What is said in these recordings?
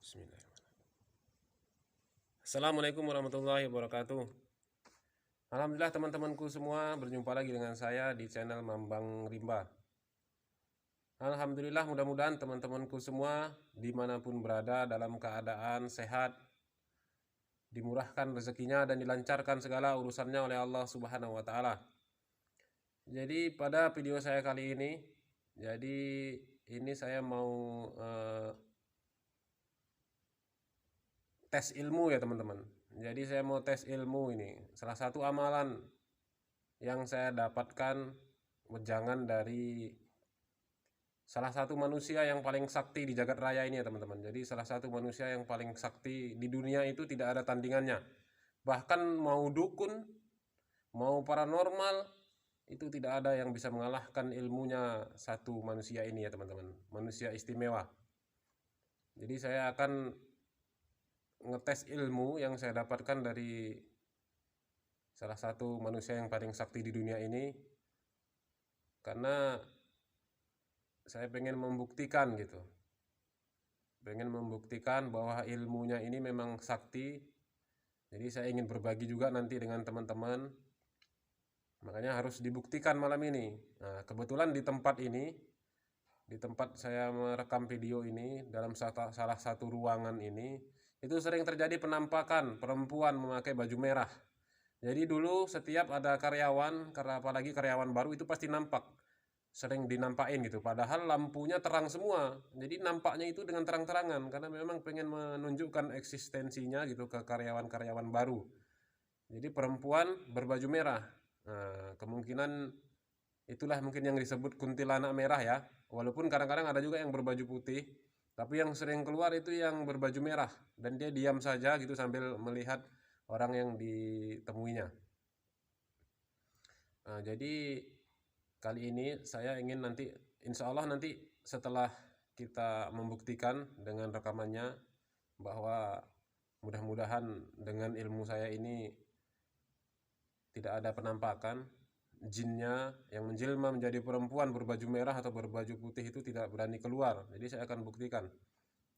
Bismillahirrahmanirrahim. Assalamualaikum warahmatullahi wabarakatuh. Alhamdulillah teman-temanku semua, berjumpa lagi dengan saya di channel Mambang Rimba. Alhamdulillah, mudah-mudahan teman-temanku semua dimanapun berada dalam keadaan sehat, dimurahkan rezekinya dan dilancarkan segala urusannya oleh Allah Subhanahu wa Ta'ala. Jadi pada video saya kali ini, saya mau tes ilmu ya teman-teman. Jadi saya mau tes ilmu ini. Salah satu amalan yang saya dapatkan wejangan dari salah satu manusia yang paling sakti di jagat raya ini ya teman-teman. Jadi salah satu manusia yang paling sakti di dunia itu tidak ada tandingannya. Bahkan mau dukun, mau paranormal, itu tidak ada yang bisa mengalahkan ilmunya satu manusia ini ya teman-teman. Manusia istimewa. Jadi saya akan ngetes ilmu yang saya dapatkan dari salah satu manusia yang paling sakti di dunia ini, karena saya pengen membuktikan bahwa ilmunya ini memang sakti. Jadi saya ingin berbagi juga nanti dengan teman-teman, makanya harus dibuktikan malam ini. Nah, kebetulan di tempat saya merekam video ini, dalam salah satu ruangan ini, itu sering terjadi penampakan perempuan memakai baju merah. Jadi dulu setiap ada karyawan, karena apalagi karyawan baru, itu pasti sering dinampakin gitu, padahal lampunya terang semua. Jadi nampaknya itu dengan terang-terangan, karena memang pengen menunjukkan eksistensinya gitu ke karyawan-karyawan baru. Jadi perempuan berbaju merah. Nah, kemungkinan itulah mungkin yang disebut kuntilanak merah ya. Walaupun kadang-kadang ada juga yang berbaju putih, tapi yang sering keluar itu yang berbaju merah, dan dia diam saja gitu sambil melihat orang yang ditemuinya. Nah, jadi kali ini saya ingin nanti, insya Allah nanti setelah kita membuktikan dengan rekamannya bahwa mudah-mudahan dengan ilmu saya ini tidak ada penampakan, jinnya yang menjelma menjadi perempuan berbaju merah atau berbaju putih itu tidak berani keluar. Jadi saya akan buktikan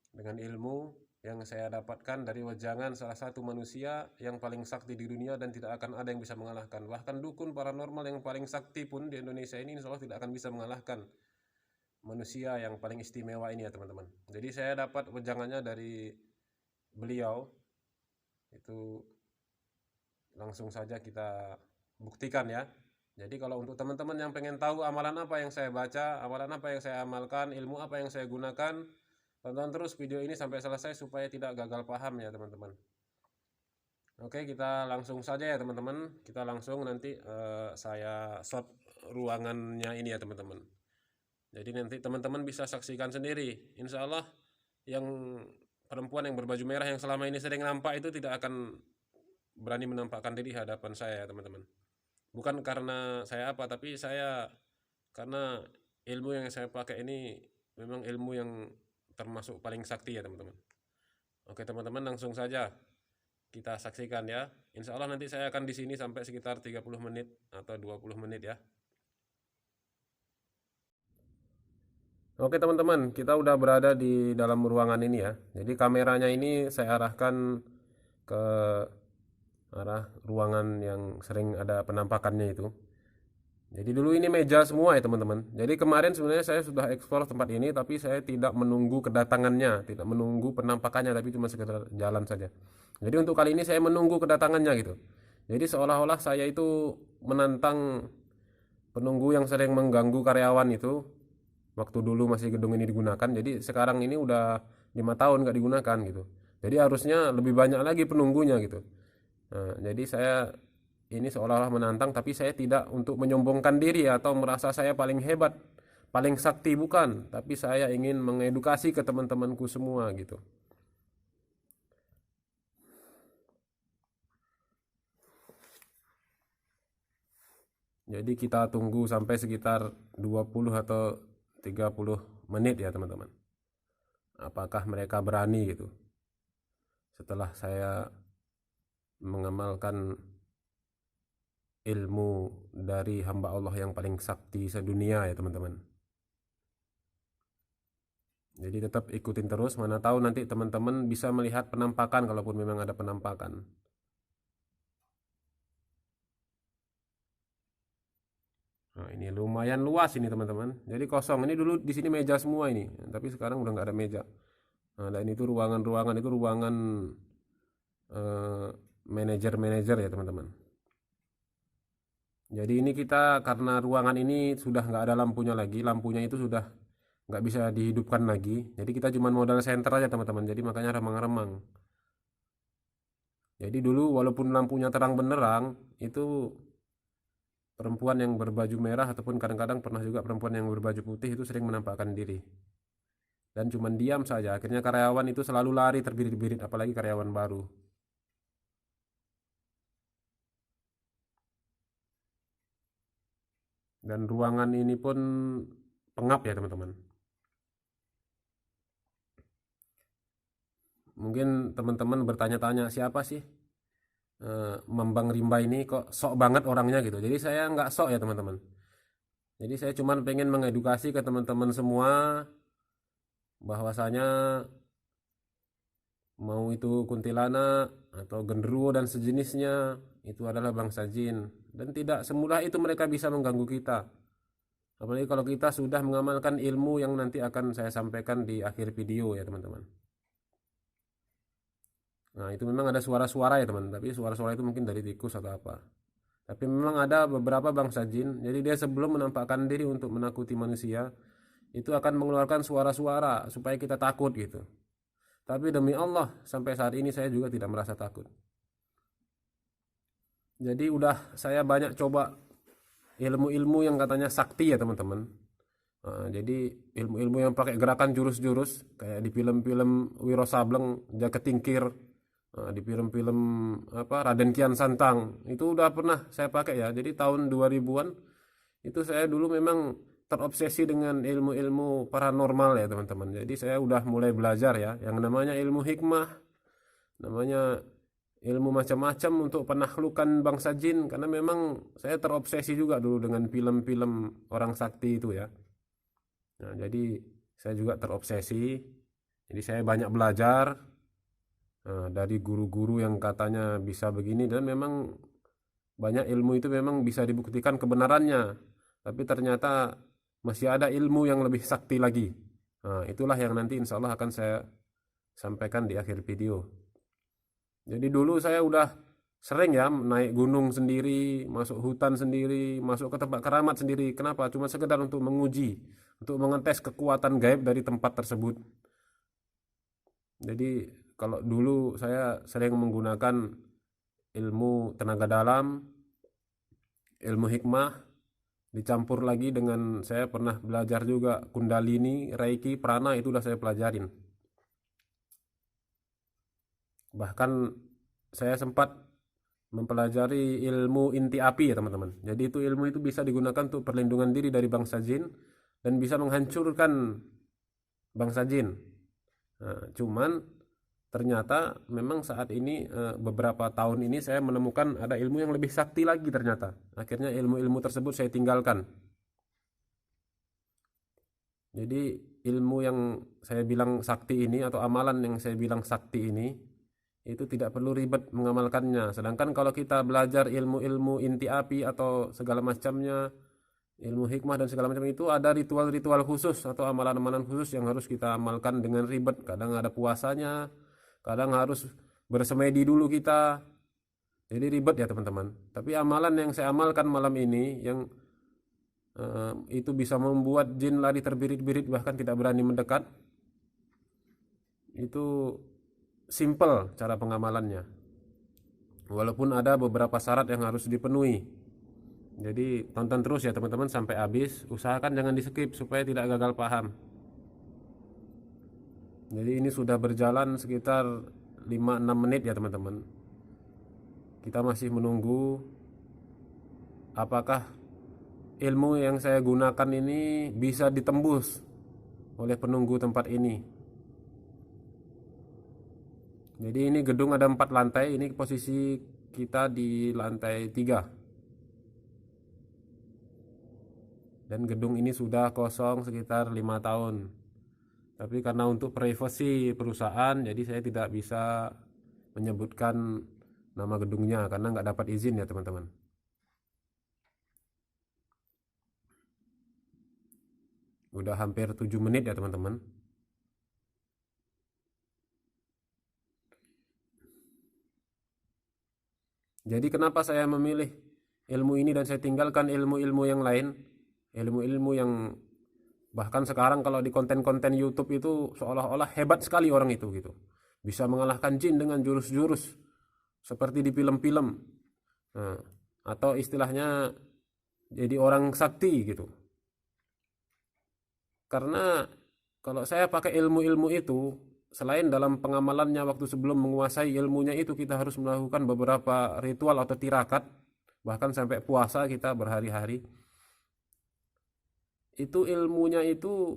dengan ilmu yang saya dapatkan dari wejangan salah satu manusia yang paling sakti di dunia, dan tidak akan ada yang bisa mengalahkan. Bahkan dukun paranormal yang paling sakti pun di Indonesia ini insya Allah tidak akan bisa mengalahkan manusia yang paling istimewa ini ya teman-teman. Jadi saya dapat wejangannya dari beliau, itu langsung saja kita buktikan ya. Jadi kalau untuk teman-teman yang pengen tahu amalan apa yang saya baca, amalan apa yang saya amalkan, ilmu apa yang saya gunakan, tonton terus video ini sampai selesai supaya tidak gagal paham ya teman-teman. Oke, kita langsung saja ya teman-teman. Kita langsung nanti saya shot ruangannya ini ya teman-teman. Jadi nanti teman-teman bisa saksikan sendiri. Insya Allah yang perempuan yang berbaju merah yang selama ini sering nampak itu tidak akan berani menampakkan diri hadapan saya ya teman-teman. Bukan karena saya apa, tapi karena ilmu yang saya pakai ini memang ilmu yang termasuk paling sakti ya teman-teman. Oke teman-teman, langsung saja kita saksikan ya. Insya Allah nanti saya akan di sini sampai sekitar 30 menit atau 20 menit ya. Oke teman-teman, kita udah berada di dalam ruangan ini ya. Jadi kameranya ini saya arahkan ke arah ruangan yang sering ada penampakannya itu. Jadi dulu ini meja semua ya teman-teman. Jadi kemarin sebenarnya saya sudah eksplor tempat ini, tapi saya tidak menunggu kedatangannya, tidak menunggu penampakannya, tapi cuma sekedar jalan saja. Jadi untuk kali ini saya menunggu kedatangannya gitu. Jadi seolah-olah saya itu menantang penunggu yang sering mengganggu karyawan itu waktu dulu masih gedung ini digunakan. Jadi sekarang ini udah 5 tahun nggak digunakan gitu. Jadi harusnya lebih banyak lagi penunggunya gitu. Nah, jadi saya ini seolah-olah menantang, tapi saya tidak untuk menyombongkan diri atau merasa saya paling hebat, paling sakti, bukan. Tapi saya ingin mengedukasi ke teman-temanku semua gitu. Jadi kita tunggu sampai sekitar 20 atau 30 menit ya teman-teman. Apakah mereka berani gitu. Setelah saya mengamalkan ilmu dari hamba Allah yang paling sakti sedunia ya teman-teman. Jadi tetap ikutin terus, mana tahu nanti teman-teman bisa melihat penampakan kalaupun memang ada penampakan. Nah, ini lumayan luas ini teman-teman. Jadi kosong. Ini dulu di sini meja semua ini, tapi sekarang udah nggak ada meja. Nah, dan itu ruangan-ruangan itu ruangan eh, manajer-manajer ya teman-teman. Jadi ini kita karena ruangan ini sudah nggak ada lampunya lagi, lampunya itu sudah nggak bisa dihidupkan lagi. Jadi kita cuma modal senter aja teman-teman. Jadi makanya remang-remang. Jadi dulu walaupun lampunya terang benderang, itu perempuan yang berbaju merah ataupun kadang-kadang pernah juga perempuan yang berbaju putih itu sering menampakkan diri. Dan cuma diam saja. Akhirnya karyawan itu selalu lari terbirit-birit, apalagi karyawan baru. Dan ruangan ini pun pengap ya teman-teman. Mungkin teman-teman bertanya-tanya siapa sih Mambang Rimba ini kok sok banget orangnya gitu. Jadi saya nggak sok ya teman-teman. Jadi saya cuma pengen mengedukasi ke teman-teman semua bahwasanya mau itu kuntilanak atau genderuwo dan sejenisnya itu adalah bangsa jin dan tidak semudah itu mereka bisa mengganggu kita. Apalagi kalau kita sudah mengamalkan ilmu yang nanti akan saya sampaikan di akhir video ya teman-teman. Nah, itu memang ada suara-suara ya teman, tapi suara-suara itu mungkin dari tikus atau apa. Tapi memang ada beberapa bangsa jin, jadi dia sebelum menampakkan diri untuk menakuti manusia, itu akan mengeluarkan suara-suara supaya kita takut gitu. Tapi demi Allah, sampai saat ini saya juga tidak merasa takut. Jadi udah saya banyak coba ilmu-ilmu yang katanya sakti ya teman-teman. Jadi ilmu-ilmu yang pakai gerakan jurus-jurus kayak di film-film Wiro Sableng, Jaket Tingkir, di film-film apa Raden Kian Santang itu udah pernah saya pakai ya. Jadi tahun 2000-an itu saya dulu memang terobsesi dengan ilmu-ilmu paranormal ya teman-teman. Jadi saya udah mulai belajar ya yang namanya ilmu hikmah, namanya ilmu macam-macam untuk penaklukan bangsa jin karena memang saya terobsesi juga dulu dengan film-film orang sakti itu ya. Nah, jadi saya juga terobsesi. Jadi saya banyak belajar dari guru-guru yang katanya bisa begini dan memang banyak ilmu itu memang bisa dibuktikan kebenarannya. Tapi ternyata masih ada ilmu yang lebih sakti lagi. Nah, itulah yang nanti insya Allah akan saya sampaikan di akhir video. Jadi dulu saya udah sering ya naik gunung sendiri, masuk hutan sendiri, masuk ke tempat keramat sendiri. Kenapa? Cuma sekedar untuk menguji, untuk mengetes kekuatan gaib dari tempat tersebut. Jadi kalau dulu saya sering menggunakan ilmu tenaga dalam, ilmu hikmah, dicampur lagi dengan saya pernah belajar juga Kundalini, Reiki, Prana itu udah saya pelajarin. Bahkan saya sempat mempelajari ilmu inti api ya teman-teman. Jadi itu ilmu itu bisa digunakan untuk perlindungan diri dari bangsa jin dan bisa menghancurkan bangsa jin. Nah, cuman ternyata memang saat ini beberapa tahun ini saya menemukan ada ilmu yang lebih sakti lagi ternyata. Akhirnya ilmu-ilmu tersebut saya tinggalkan. Jadi ilmu yang saya bilang sakti ini atau amalan yang saya bilang sakti ini itu tidak perlu ribet mengamalkannya. Sedangkan kalau kita belajar ilmu-ilmu inti api atau segala macamnya, ilmu hikmah dan segala macam itu ada ritual-ritual khusus atau amalan-amalan khusus yang harus kita amalkan dengan ribet. Kadang ada puasanya, kadang harus bersemedi dulu kita. Jadi ribet ya teman-teman. Tapi amalan yang saya amalkan malam ini yang itu bisa membuat jin lari terbirit-birit bahkan tidak berani mendekat. Itu simple cara pengamalannya. Walaupun ada beberapa syarat yang harus dipenuhi. Jadi tonton terus ya teman-teman sampai habis. Usahakan jangan di skip supaya tidak gagal paham. Jadi ini sudah berjalan sekitar 5-6 menit ya teman-teman. Kita masih menunggu apakah ilmu yang saya gunakan ini bisa ditembus oleh penunggu tempat ini. Jadi ini gedung ada 4 lantai, ini posisi kita di lantai 3. Dan gedung ini sudah kosong sekitar 5 tahun. Tapi karena untuk privasi perusahaan, jadi saya tidak bisa menyebutkan nama gedungnya karena nggak dapat izin ya teman-teman. Udah hampir 7 menit ya teman-teman. Jadi kenapa saya memilih ilmu ini dan saya tinggalkan ilmu-ilmu yang lain, ilmu-ilmu yang bahkan sekarang kalau di konten-konten YouTube itu seolah-olah hebat sekali orang itu gitu, bisa mengalahkan jin dengan jurus-jurus seperti di film-film. Nah, atau istilahnya jadi orang sakti gitu. Karena kalau saya pakai ilmu-ilmu itu, selain dalam pengamalannya waktu sebelum menguasai ilmunya itu kita harus melakukan beberapa ritual atau tirakat, bahkan sampai puasa kita berhari-hari. Itu ilmunya itu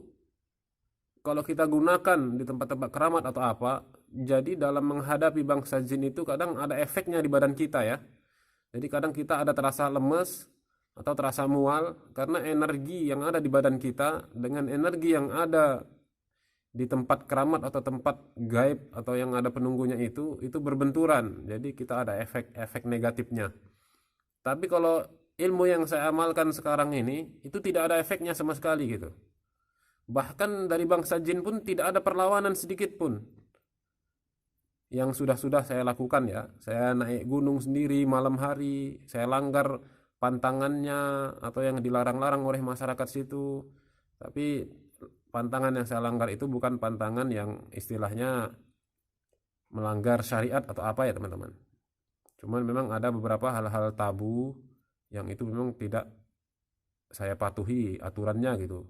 kalau kita gunakan di tempat-tempat keramat atau apa, jadi dalam menghadapi bangsa jin itu kadang ada efeknya di badan kita ya. Jadi kadang kita ada terasa lemes atau terasa mual karena energi yang ada di badan kita dengan energi yang ada di tempat keramat atau tempat gaib atau yang ada penunggunya itu berbenturan. Jadi kita ada efek-efek negatifnya. Tapi kalau ilmu yang saya amalkan sekarang ini itu tidak ada efeknya sama sekali gitu. Bahkan dari bangsa jin pun tidak ada perlawanan sedikit pun. Yang sudah-sudah saya lakukan ya. Saya naik gunung sendiri malam hari, saya langgar pantangannya atau yang dilarang-larang oleh masyarakat situ. Tapi pantangan yang saya langgar itu bukan pantangan yang istilahnya melanggar syariat atau apa ya teman-teman. Cuman memang ada beberapa hal-hal tabu yang itu memang tidak saya patuhi aturannya gitu.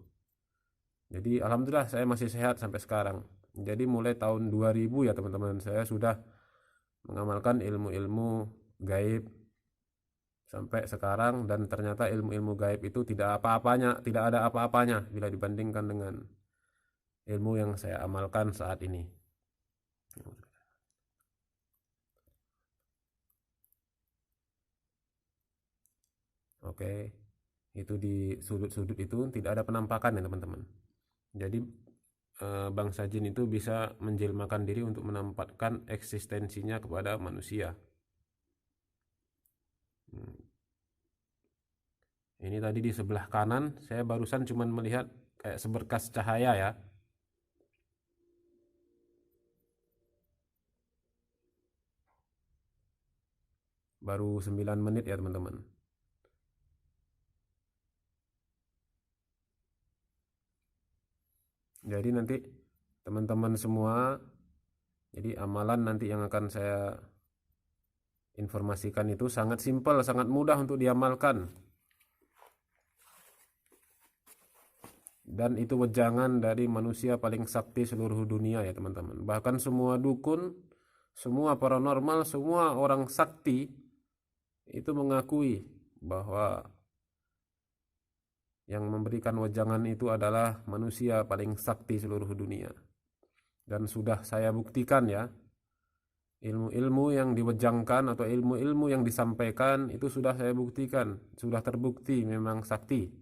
Jadi alhamdulillah saya masih sehat sampai sekarang. Jadi mulai tahun 2000 ya teman-teman, saya sudah mengamalkan ilmu-ilmu gaib sampai sekarang dan ternyata ilmu-ilmu gaib itu tidak apa-apanya, tidak ada apa-apanya bila dibandingkan dengan ilmu yang saya amalkan saat ini. Oke, itu di sudut-sudut itu tidak ada penampakan ya teman-teman. Jadi bangsa jin itu bisa menjelmakan diri untuk menampakkan eksistensinya kepada manusia. Ini tadi di sebelah kanan saya barusan cuman melihat kayak seberkas cahaya ya. Baru 9 menit ya teman-teman. Jadi nanti teman-teman semua, jadi amalan nanti yang akan saya informasikan itu sangat simpel, sangat mudah untuk diamalkan. Dan itu wejangan dari manusia paling sakti seluruh dunia ya teman-teman. Bahkan semua dukun, semua paranormal, semua orang sakti itu mengakui bahwa yang memberikan wejangan itu adalah manusia paling sakti seluruh dunia. Dan sudah saya buktikan ya, ilmu-ilmu yang diwejangkan atau ilmu-ilmu yang disampaikan itu sudah saya buktikan, sudah terbukti memang sakti.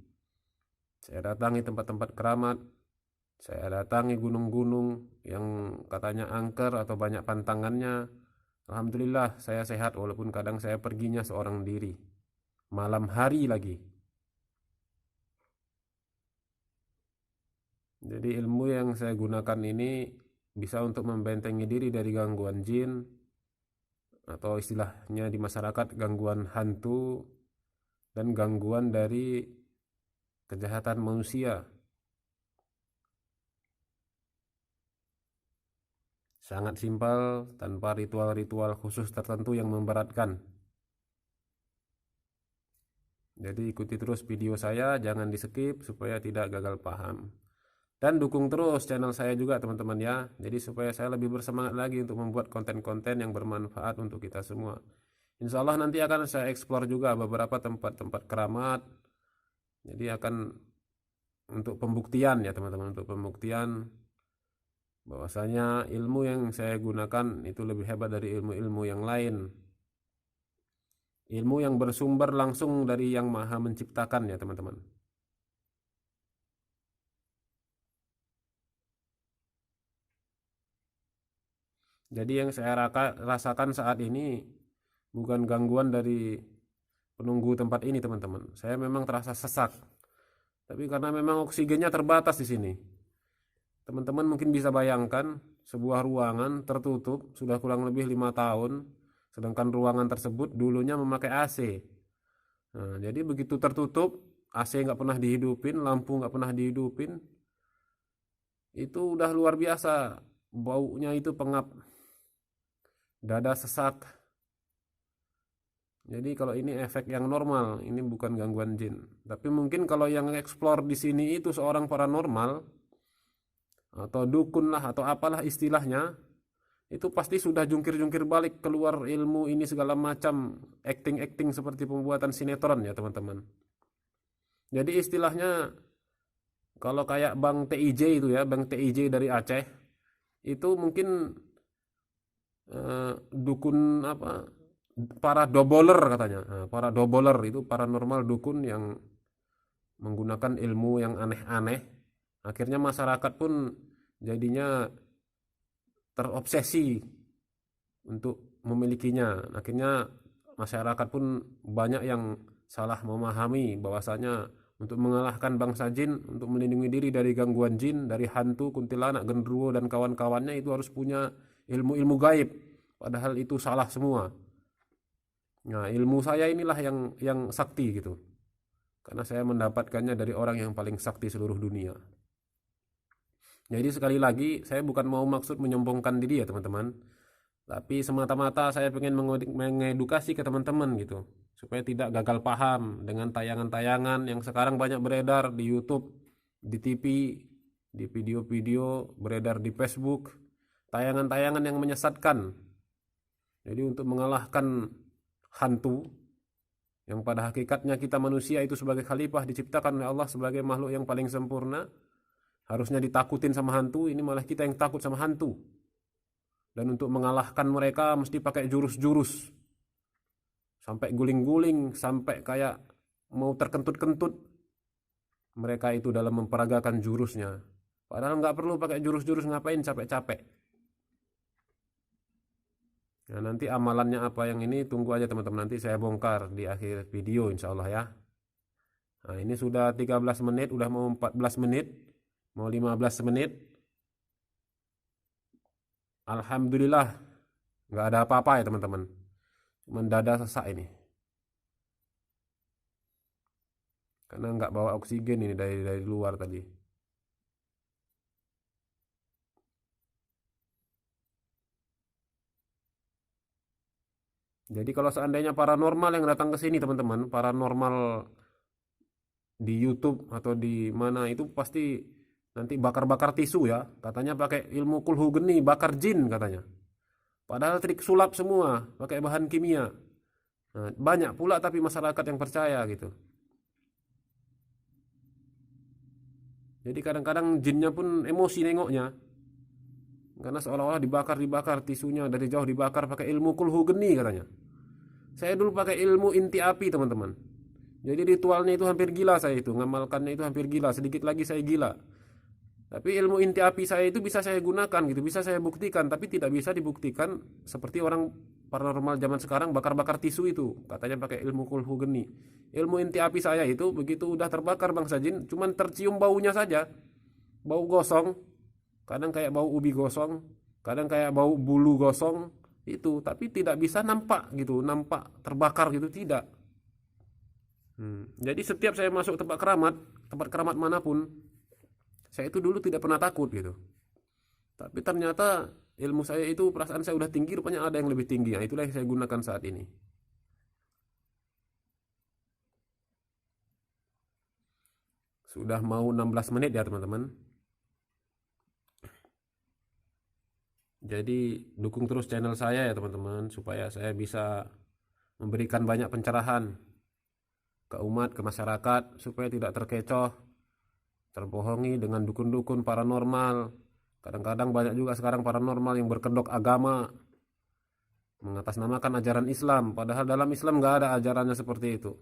Saya datangi tempat-tempat keramat, saya datangi gunung-gunung yang katanya angker atau banyak pantangannya. Alhamdulillah saya sehat walaupun kadang saya perginya seorang diri, malam hari lagi. Jadi ilmu yang saya gunakan ini bisa untuk membentengi diri dari gangguan jin atau istilahnya di masyarakat gangguan hantu dan gangguan dari kejahatan manusia. Sangat simpel tanpa ritual-ritual khusus tertentu yang memberatkan. Jadi ikuti terus video saya, jangan di skip supaya tidak gagal paham. Dan dukung terus channel saya juga teman-teman ya. Jadi supaya saya lebih bersemangat lagi untuk membuat konten-konten yang bermanfaat untuk kita semua. Insya Allah nanti akan saya eksplor juga beberapa tempat-tempat keramat. Jadi akan untuk pembuktian ya teman-teman. Untuk pembuktian bahwasanya ilmu yang saya gunakan itu lebih hebat dari ilmu-ilmu yang lain. Ilmu yang bersumber langsung dari Yang Maha Menciptakan ya teman-teman. Jadi yang saya rasakan saat ini bukan gangguan dari penunggu tempat ini, teman-teman. Saya memang terasa sesak. Tapi karena memang oksigennya terbatas di sini. Teman-teman mungkin bisa bayangkan sebuah ruangan tertutup sudah kurang lebih 5 tahun, sedangkan ruangan tersebut dulunya memakai AC. Nah, jadi begitu tertutup, AC nggak pernah dihidupin, lampu nggak pernah dihidupin, itu udah luar biasa. Baunya itu pengap, dada sesak. Jadi kalau ini efek yang normal, ini bukan gangguan jin. Tapi mungkin kalau yang eksplor di sini itu seorang paranormal atau dukun lah atau apalah istilahnya, itu pasti sudah jungkir-jungkir balik keluar ilmu ini segala macam, acting-acting seperti pembuatan sinetron ya teman-teman. Jadi istilahnya kalau kayak Bang TIJ itu ya, Bang TIJ dari Aceh, itu mungkin dukun apa, para doboler katanya. Nah, para doboler itu paranormal dukun yang menggunakan ilmu yang aneh-aneh. Akhirnya masyarakat pun jadinya terobsesi untuk memilikinya. Akhirnya masyarakat pun banyak yang salah memahami bahwasanya untuk mengalahkan bangsa jin, untuk melindungi diri dari gangguan jin, dari hantu, kuntilanak, genderuwo dan kawan-kawannya itu harus punya ilmu-ilmu gaib. Padahal itu salah semua. Nah, ilmu saya inilah yang sakti gitu. Karena saya mendapatkannya dari orang yang paling sakti seluruh dunia. Jadi sekali lagi saya bukan mau maksud menyombongkan diri ya teman-teman, tapi semata-mata saya ingin mengedukasi ke teman-teman gitu, supaya tidak gagal paham dengan tayangan-tayangan yang sekarang banyak beredar di YouTube, di TV, di video-video beredar di Facebook, tayangan-tayangan yang menyesatkan. Jadi untuk mengalahkan hantu, yang pada hakikatnya kita manusia itu sebagai khalifah diciptakan oleh Allah sebagai makhluk yang paling sempurna, harusnya ditakutin sama hantu, ini malah kita yang takut sama hantu. Dan untuk mengalahkan mereka mesti pakai jurus-jurus. Sampai guling-guling, sampai kayak mau terkentut-kentut. Mereka itu dalam memperagakan jurusnya. Padahal nggak perlu pakai jurus-jurus, ngapain capek-capek. Nah, nanti amalannya apa yang ini tunggu aja teman-teman, nanti saya bongkar di akhir video insya Allah ya. Nah, ini sudah 13 menit, udah mau 14 menit. Mau 15 menit. Alhamdulillah nggak ada apa-apa ya teman-teman. Cuman dada sesak ini. Karena nggak bawa oksigen ini dari luar tadi. Jadi kalau seandainya paranormal yang datang ke sini teman-teman, paranormal di YouTube atau di mana itu pasti nanti bakar-bakar tisu ya, katanya pakai ilmu kulhu geni, bakar jin katanya. Padahal trik sulap semua, pakai bahan kimia. Nah, banyak pula tapi masyarakat yang percaya gitu. Jadi kadang-kadang jinnya pun emosi nengoknya. Karena seolah-olah dibakar tisunya dari jauh, dibakar pakai ilmu kulhu geni katanya. Saya dulu pakai ilmu inti api teman-teman. Jadi ritualnya itu hampir gila saya itu, ngamalkannya itu hampir gila, sedikit lagi saya gila. Tapi ilmu inti api saya itu bisa saya gunakan gitu, bisa saya buktikan, tapi tidak bisa dibuktikan seperti orang paranormal zaman sekarang bakar-bakar tisu itu, katanya pakai ilmu kulhu geni. Ilmu inti api saya itu begitu udah terbakar bangsa jin, cuman tercium baunya saja. Bau gosong, kadang kayak bau ubi gosong, kadang kayak bau bulu gosong itu, tapi tidak bisa nampak gitu, nampak terbakar gitu tidak. Jadi setiap saya masuk tempat keramat manapun, saya itu dulu tidak pernah takut gitu. Tapi ternyata ilmu saya itu, perasaan saya udah tinggi, rupanya ada yang lebih tinggi. Nah, itulah yang saya gunakan saat ini. Sudah mau 16 menit ya teman-teman. Jadi dukung terus channel saya ya teman-teman, supaya saya bisa memberikan banyak pencerahan ke umat, ke masyarakat, supaya tidak terkecoh, terbohongi dengan dukun-dukun paranormal. Kadang-kadang banyak juga sekarang paranormal yang berkedok agama, mengatasnamakan ajaran Islam, padahal dalam Islam nggak ada ajarannya seperti itu.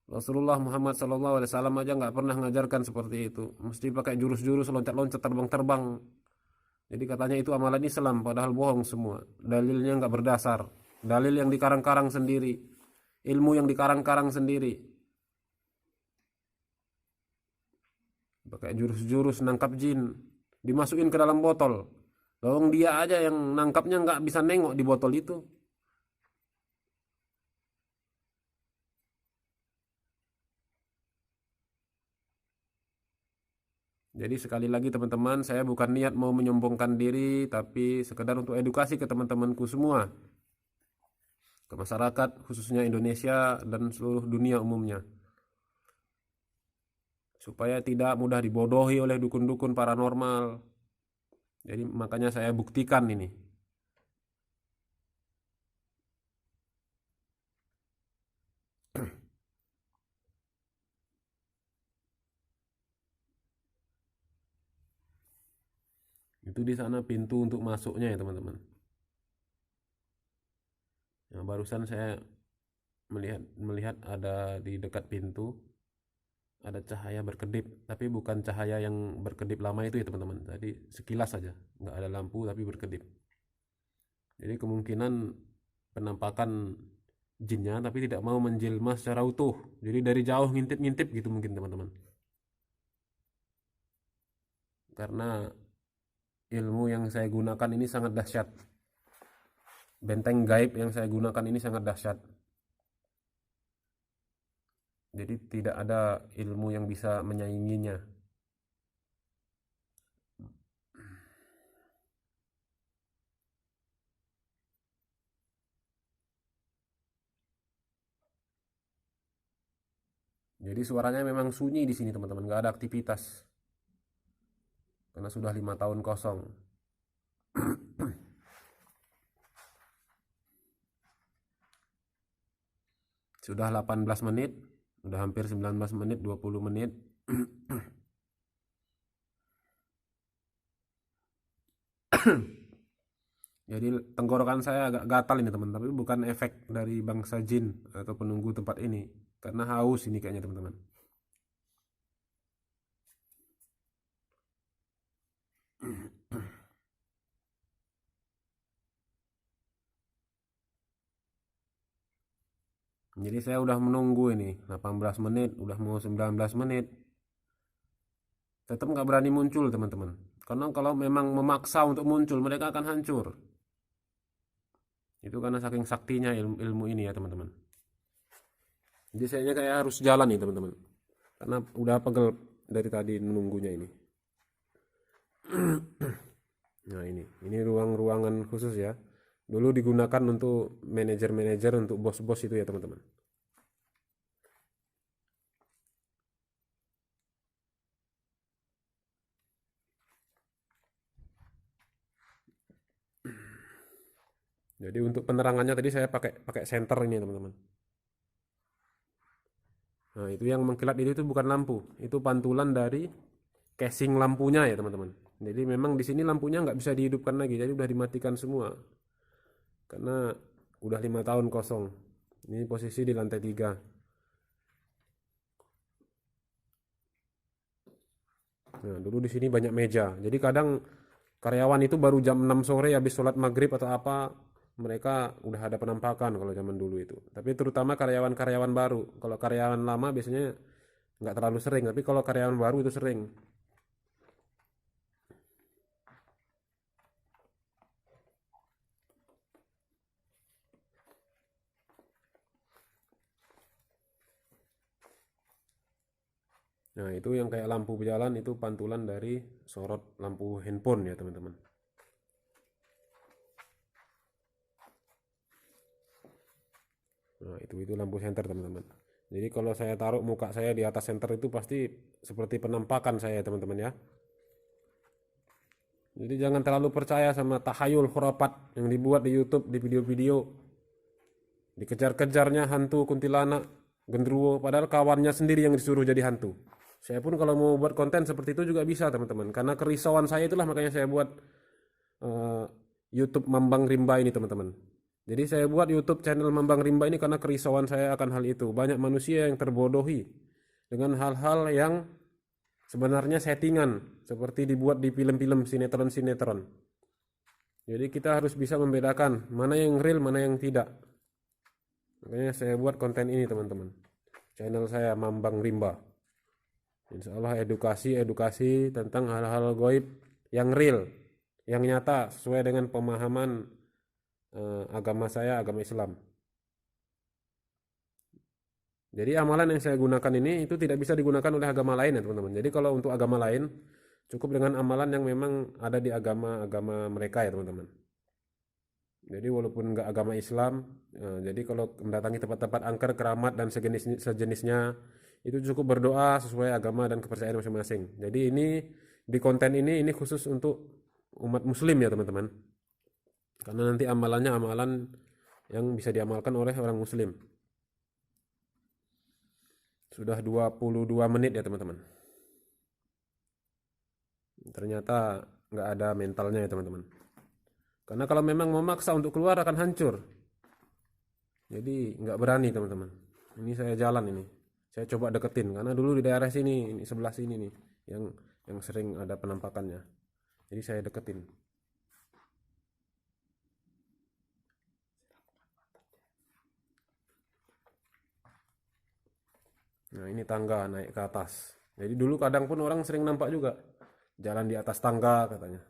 Rasulullah Muhammad SAW aja nggak pernah mengajarkan seperti itu. Mesti pakai jurus-jurus, loncat-loncat, terbang-terbang. Jadi katanya itu amalan Islam, padahal bohong semua. Dalilnya nggak berdasar. Dalil yang dikarang-karang sendiri. Ilmu yang dikarang-karang sendiri. Pakai jurus-jurus nangkap jin. Dimasukin ke dalam botol. Lawang dia aja yang nangkapnya nggak bisa nengok di botol itu. Jadi sekali lagi teman-teman, saya bukan niat mau menyombongkan diri, tapi sekedar untuk edukasi ke teman-temanku semua, ke masyarakat khususnya Indonesia dan seluruh dunia umumnya, supaya tidak mudah dibodohi oleh dukun-dukun paranormal. Jadi makanya saya buktikan ini. Itu di sana pintu untuk masuknya ya teman-teman. Yang barusan saya melihat ada di dekat pintu ada cahaya berkedip, tapi bukan cahaya yang berkedip lama itu ya teman-teman. Tadi sekilas saja, nggak ada lampu tapi berkedip. Jadi kemungkinan penampakan jinnya tapi tidak mau menjelma secara utuh. Jadi dari jauh ngintip-ngintip gitu mungkin teman-teman. Karena ilmu yang saya gunakan ini sangat dahsyat. Benteng gaib yang saya gunakan ini sangat dahsyat. Jadi tidak ada ilmu yang bisa menyainginya. Jadi suaranya memang sunyi di sini teman-teman, nggak ada aktivitas. Karena sudah 5 tahun kosong. Sudah 18 menit, udah hampir 19 menit, 20 menit. Jadi tenggorokan saya agak gatal ini teman, tapi bukan efek dari bangsa jin atau penunggu tempat ini. Karena haus ini kayaknya teman-teman. Jadi saya udah menunggu ini 18 menit, udah mau 19 menit. Tetap nggak berani muncul teman-teman. Karena kalau memang memaksa untuk muncul, mereka akan hancur. Itu karena saking saktinya ilmu ini ya teman-teman. Jadi saya kayak harus jalan nih teman-teman. Karena udah pegel dari tadi menunggunya ini. Nah ini ruangan khusus ya. Dulu digunakan untuk manajer-manajer, untuk bos-bos itu ya teman-teman. Jadi untuk penerangannya tadi saya pakai senter ini teman-teman. Nah itu yang mengkilat itu bukan lampu, itu pantulan dari casing lampunya ya teman-teman. Jadi memang di sini lampunya nggak bisa dihidupkan lagi, jadi udah dimatikan semua. Karena udah 5 tahun kosong. Ini posisi di lantai 3. Nah dulu di sini banyak meja. Jadi kadang karyawan itu baru jam 6 sore habis sholat maghrib atau apa, mereka udah ada penampakan kalau zaman dulu itu. Tapi terutama karyawan-karyawan baru. Kalau karyawan lama biasanya nggak terlalu sering, tapi kalau karyawan baru itu sering. Nah itu yang kayak lampu berjalan itu pantulan dari sorot lampu handphone ya teman-teman. Nah itu lampu senter teman-teman. Jadi kalau saya taruh muka saya di atas senter itu pasti seperti penampakan saya teman-teman ya. Jadi jangan terlalu percaya sama tahayul khurafat yang dibuat di YouTube, di video-video. Dikejar-kejarnya hantu, kuntilanak, genderuwo, padahal kawannya sendiri yang disuruh jadi hantu. Saya pun kalau mau buat konten seperti itu juga bisa teman-teman. Karena kerisauan saya itulah makanya saya buat YouTube Mambang Rimba ini teman-teman. Jadi saya buat YouTube channel Mambang Rimba ini karena kerisauan saya akan hal itu. Banyak manusia yang terbodohi dengan hal-hal yang sebenarnya settingan seperti dibuat di film-film sinetron-sinetron. Jadi kita harus bisa membedakan mana yang real, mana yang tidak. Makanya saya buat konten ini teman-teman. Channel saya Mambang Rimba. Insya Allah edukasi tentang hal-hal goib yang real, yang nyata sesuai dengan pemahaman agama saya, agama Islam. Jadi amalan yang saya gunakan ini itu tidak bisa digunakan oleh agama lain ya teman-teman. Jadi kalau untuk agama lain cukup dengan amalan yang memang ada di agama mereka ya teman-teman. Jadi walaupun nggak agama Islam, jadi kalau mendatangi tempat-tempat angker, keramat dan sejenisnya itu cukup berdoa sesuai agama dan kepercayaan masing-masing. Jadi ini di konten ini khusus untuk umat Muslim ya teman-teman. Karena nanti amalannya amalan yang bisa diamalkan oleh orang Muslim. Sudah 22 menit ya teman-teman. Ternyata nggak ada mentalnya ya teman-teman. Karena kalau memang memaksa untuk keluar akan hancur. Jadi nggak berani teman-teman. Ini saya jalan ini. Saya coba deketin karena dulu di daerah sini, ini sebelah sini nih, yang sering ada penampakannya. Jadi saya deketin. Nah ini tangga naik ke atas. Jadi dulu kadang pun orang sering nampak juga jalan di atas tangga katanya.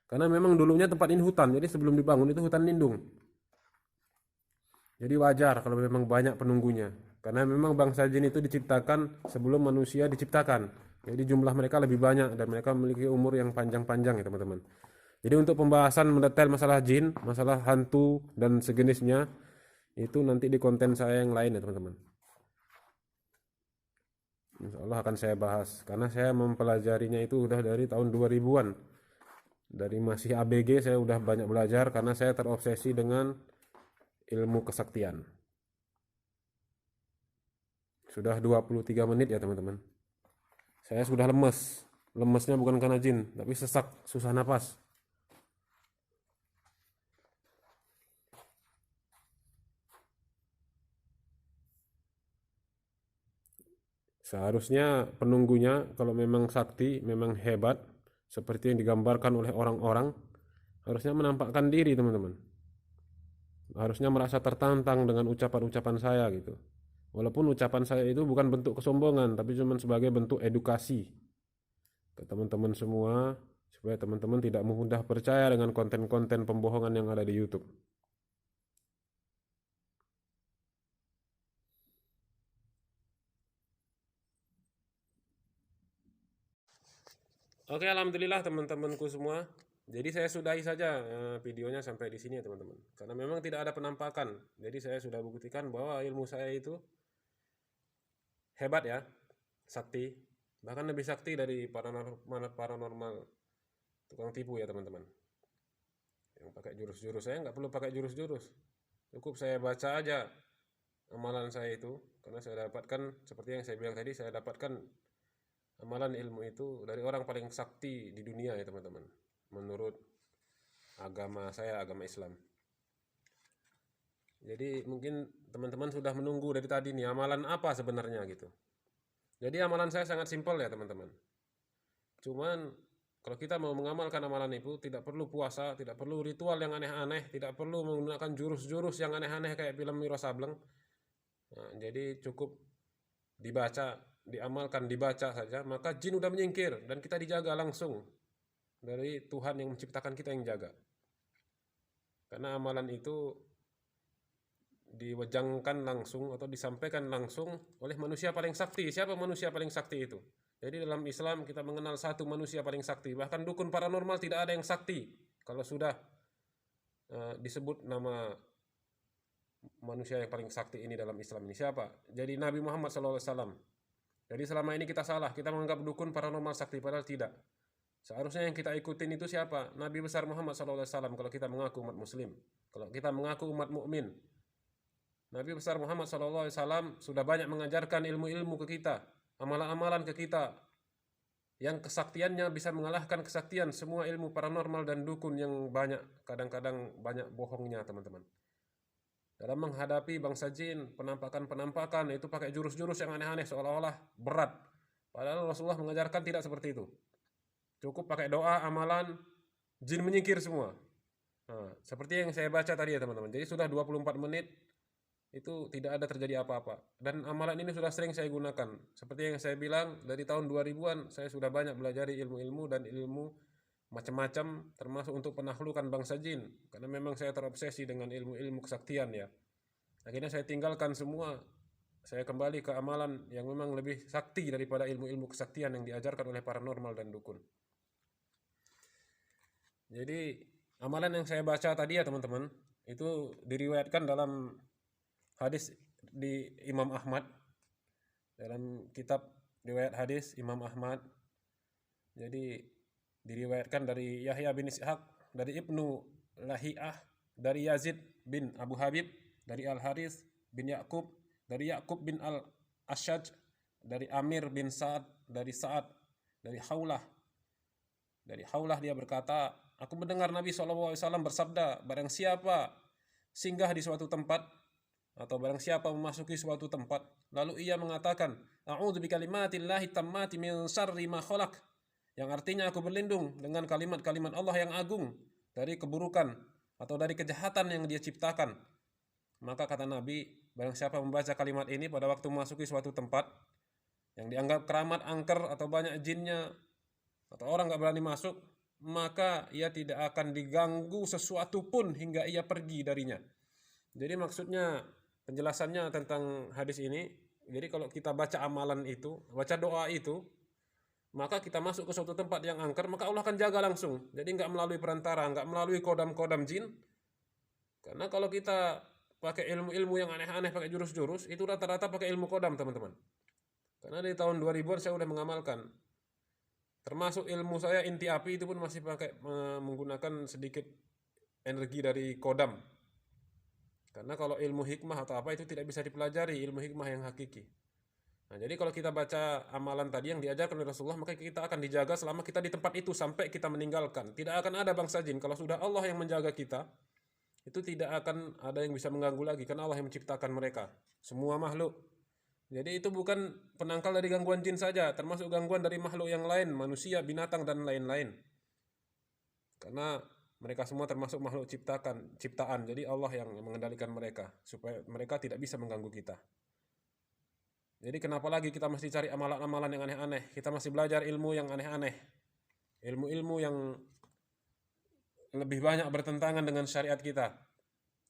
Karena memang dulunya tempat ini hutan, jadi sebelum dibangun itu hutan lindung. Jadi wajar kalau memang banyak penunggunya. Karena memang bangsa jin itu diciptakan sebelum manusia diciptakan. Jadi jumlah mereka lebih banyak dan mereka memiliki umur yang panjang-panjang ya teman-teman. Jadi untuk pembahasan mendetail masalah jin, masalah hantu dan sejenisnya itu nanti di konten saya yang lain ya teman-teman. Insya Allah akan saya bahas karena saya mempelajarinya itu udah dari tahun 2000-an. Dari masih ABG saya udah banyak belajar karena saya terobsesi dengan ilmu kesaktian. Sudah 23 menit ya teman-teman. Saya sudah lemes. Lemesnya bukan karena jin, tapi sesak, susah napas. Seharusnya penunggunya kalau memang sakti, memang hebat, seperti yang digambarkan oleh orang-orang, harusnya menampakkan diri teman-teman. Harusnya merasa tertantang dengan ucapan-ucapan saya gitu. Walaupun ucapan saya itu bukan bentuk kesombongan, tapi cuma sebagai bentuk edukasi ke teman-teman semua, supaya teman-teman tidak mudah percaya dengan konten-konten pembohongan yang ada di YouTube. Oke, alhamdulillah teman-temanku semua. Jadi saya sudahi saja videonya sampai di sini ya teman-teman. Karena memang tidak ada penampakan. Jadi saya sudah buktikan bahwa ilmu saya itu hebat ya, sakti. Bahkan lebih sakti dari paranormal tukang tipu ya teman-teman. Yang pakai jurus-jurus, saya nggak perlu pakai jurus-jurus. Cukup saya baca aja amalan saya itu. Karena saya dapatkan, seperti yang saya bilang tadi, saya dapatkan amalan ilmu itu dari orang paling sakti di dunia ya teman-teman. Menurut agama saya, agama Islam. Jadi mungkin teman-teman sudah menunggu dari tadi nih amalan apa sebenarnya gitu. Jadi amalan saya sangat simpel ya teman-teman. Cuman kalau kita mau mengamalkan amalan itu tidak perlu puasa, tidak perlu ritual yang aneh-aneh, tidak perlu menggunakan jurus-jurus yang aneh-aneh kayak film Wiro Sableng. Nah, jadi cukup dibaca, diamalkan, dibaca saja, maka jin udah menyingkir dan kita dijaga langsung dari Tuhan yang menciptakan kita yang jaga. Karena amalan itu diwejangkan langsung atau disampaikan langsung oleh manusia paling sakti. Siapa manusia paling sakti itu? Jadi dalam Islam kita mengenal satu manusia paling sakti. Bahkan dukun paranormal tidak ada yang sakti kalau sudah disebut nama manusia yang paling sakti ini dalam Islam ini. Siapa? Jadi Nabi Muhammad SAW. Jadi selama ini kita salah, kita menganggap dukun paranormal sakti, padahal tidak. Seharusnya yang kita ikutin itu siapa? Nabi besar Muhammad SAW kalau kita mengaku umat muslim. Kalau kita mengaku umat mukmin. Nabi besar Muhammad SAW sudah banyak mengajarkan ilmu-ilmu ke kita, amalan-amalan ke kita, yang kesaktiannya bisa mengalahkan kesaktian semua ilmu paranormal dan dukun yang banyak, kadang-kadang banyak bohongnya teman-teman. Dalam menghadapi bangsa jin, penampakan-penampakan itu pakai jurus-jurus yang aneh-aneh seolah-olah berat. Padahal Rasulullah mengajarkan tidak seperti itu. Cukup pakai doa, amalan, jin menyingkir semua. Nah, seperti yang saya baca tadi ya teman-teman. Jadi sudah 24 menit itu tidak ada terjadi apa-apa. Dan amalan ini sudah sering saya gunakan. Seperti yang saya bilang, dari tahun 2000-an saya sudah banyak belajar ilmu-ilmu dan ilmu macam-macam, termasuk untuk penaklukan bangsa jin. Karena memang saya terobsesi dengan ilmu-ilmu kesaktian ya. Akhirnya saya tinggalkan semua. Saya kembali ke amalan yang memang lebih sakti daripada ilmu-ilmu kesaktian yang diajarkan oleh paranormal dan dukun. Jadi amalan yang saya baca tadi ya teman-teman, itu diriwayatkan dalam hadis di Imam Ahmad, dalam kitab riwayat hadis Imam Ahmad. Jadi diriwayatkan dari Yahya bin Ishaq, dari Ibnu Lahiyah, dari Yazid bin Abu Habib, dari Al-Haris bin Yakub, dari Yakub bin Al-Ashaj, dari Amir bin Sa'ad, dari Sa'ad, dari Haulah. Dari Haulah dia berkata, aku mendengar Nabi SAW bersabda, barang siapa singgah di suatu tempat, atau barang siapa memasuki suatu tempat, lalu ia mengatakan, a'udzu bikalimatillahi tammati min syarri ma khalaq, yang artinya aku berlindung dengan kalimat-kalimat Allah yang agung dari keburukan atau dari kejahatan yang dia ciptakan. Maka kata Nabi, barang siapa membaca kalimat ini pada waktu memasuki suatu tempat yang dianggap keramat, angker, atau banyak jinnya, atau orang gak berani masuk, maka ia tidak akan diganggu sesuatu pun hingga ia pergi darinya. Jadi maksudnya, penjelasannya tentang hadis ini, jadi kalau kita baca amalan itu, baca doa itu, maka kita masuk ke suatu tempat yang angker, maka Allah akan jaga langsung. Jadi nggak melalui perantara, nggak melalui kodam-kodam jin. Karena kalau kita pakai ilmu-ilmu yang aneh-aneh, pakai jurus-jurus, itu rata-rata pakai ilmu kodam teman-teman. Karena di tahun 2000-an saya udah mengamalkan. Termasuk ilmu saya inti api itu pun masih pakai menggunakan sedikit energi dari kodam. Karena kalau ilmu hikmah atau apa itu tidak bisa dipelajari, ilmu hikmah yang hakiki. Nah, jadi kalau kita baca amalan tadi yang diajarkan oleh Rasulullah, maka kita akan dijaga selama kita di tempat itu sampai kita meninggalkan. Tidak akan ada bangsa jin. Kalau sudah Allah yang menjaga kita, itu tidak akan ada yang bisa mengganggu lagi, karena Allah yang menciptakan mereka, semua makhluk. Jadi itu bukan penangkal dari gangguan jin saja, termasuk gangguan dari makhluk yang lain, manusia, binatang, dan lain-lain. Karena mereka semua termasuk makhluk ciptaan. Jadi Allah yang mengendalikan mereka supaya mereka tidak bisa mengganggu kita. Jadi kenapa lagi kita mesti cari amalan-amalan yang aneh-aneh? Kita masih belajar ilmu yang aneh-aneh. Ilmu-ilmu yang lebih banyak bertentangan dengan syariat kita.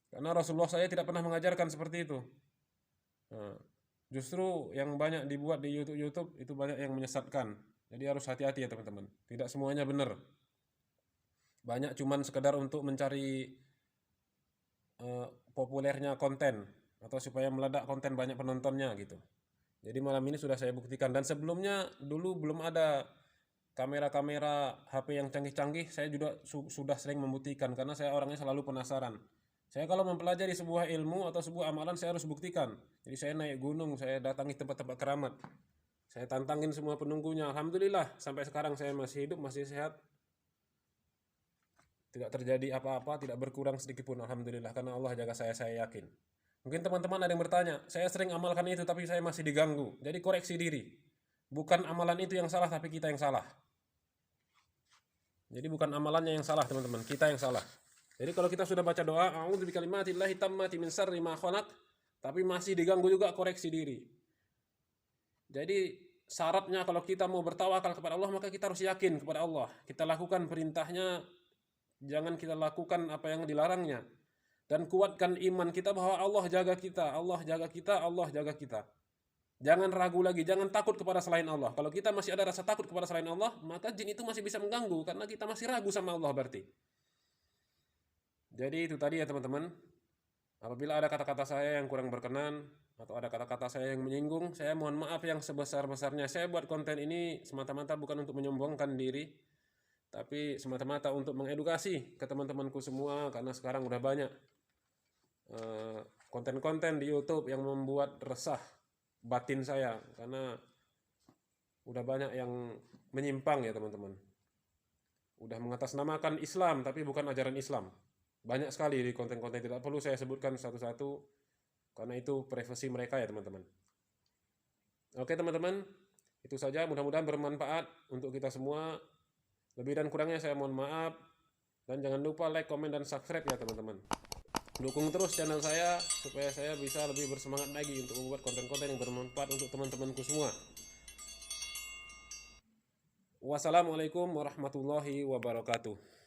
Karena Rasulullah saya tidak pernah mengajarkan seperti itu. Nah, justru yang banyak dibuat di YouTube itu banyak yang menyesatkan. Jadi harus hati-hati ya teman-teman. Tidak semuanya benar. Banyak cuman sekedar untuk mencari populernya konten, atau supaya meledak konten banyak penontonnya gitu. Jadi malam ini sudah saya buktikan. Dan sebelumnya dulu belum ada kamera-kamera HP yang canggih-canggih, saya juga sudah sering membuktikan, karena saya orangnya selalu penasaran. Saya kalau mempelajari sebuah ilmu atau sebuah amalan, saya harus buktikan. Jadi saya naik gunung, saya datangi tempat-tempat keramat, saya tantangin semua penunggunya. Alhamdulillah sampai sekarang saya masih hidup, masih sehat, tidak terjadi apa-apa, tidak berkurang sedikit pun, alhamdulillah, karena Allah jaga saya yakin. Mungkin teman-teman ada yang bertanya, saya sering amalkan itu tapi saya masih diganggu. Jadi koreksi diri. Bukan amalan itu yang salah, tapi kita yang salah. Jadi bukan amalannya yang salah teman-teman, kita yang salah. Jadi kalau kita sudah baca doa, a'udzu bikalimatillahi tammati min syarri ma khalaq, tapi masih diganggu juga, koreksi diri. Jadi syaratnya kalau kita mau bertawakal kepada Allah, maka kita harus yakin kepada Allah. Kita lakukan perintahnya, jangan kita lakukan apa yang dilarangnya. Dan kuatkan iman kita bahwa Allah jaga kita, Allah jaga kita, Allah jaga kita. Jangan ragu lagi, jangan takut kepada selain Allah. Kalau kita masih ada rasa takut kepada selain Allah, maka jin itu masih bisa mengganggu, karena kita masih ragu sama Allah berarti. Jadi itu tadi ya teman-teman. Apabila ada kata-kata saya yang kurang berkenan, atau ada kata-kata saya yang menyinggung, saya mohon maaf yang sebesar-besarnya. Saya buat konten ini semata-mata bukan untuk menyombongkan diri, tapi semata-mata untuk mengedukasi ke teman-temanku semua, karena sekarang udah banyak konten-konten di YouTube yang membuat resah batin saya, karena udah banyak yang menyimpang ya teman-teman. Udah mengatasnamakan Islam tapi bukan ajaran Islam. Banyak sekali di konten-konten, tidak perlu saya sebutkan satu-satu karena itu privasi mereka ya teman-teman. Oke teman-teman, Itu saja, mudah-mudahan bermanfaat untuk kita semua. Lebih dan kurangnya saya mohon maaf. Dan jangan lupa like, komen, dan subscribe ya teman-teman. Dukung terus channel saya supaya saya bisa lebih bersemangat lagi untuk membuat konten-konten yang bermanfaat untuk teman-temanku semua. Wassalamualaikum warahmatullahi wabarakatuh.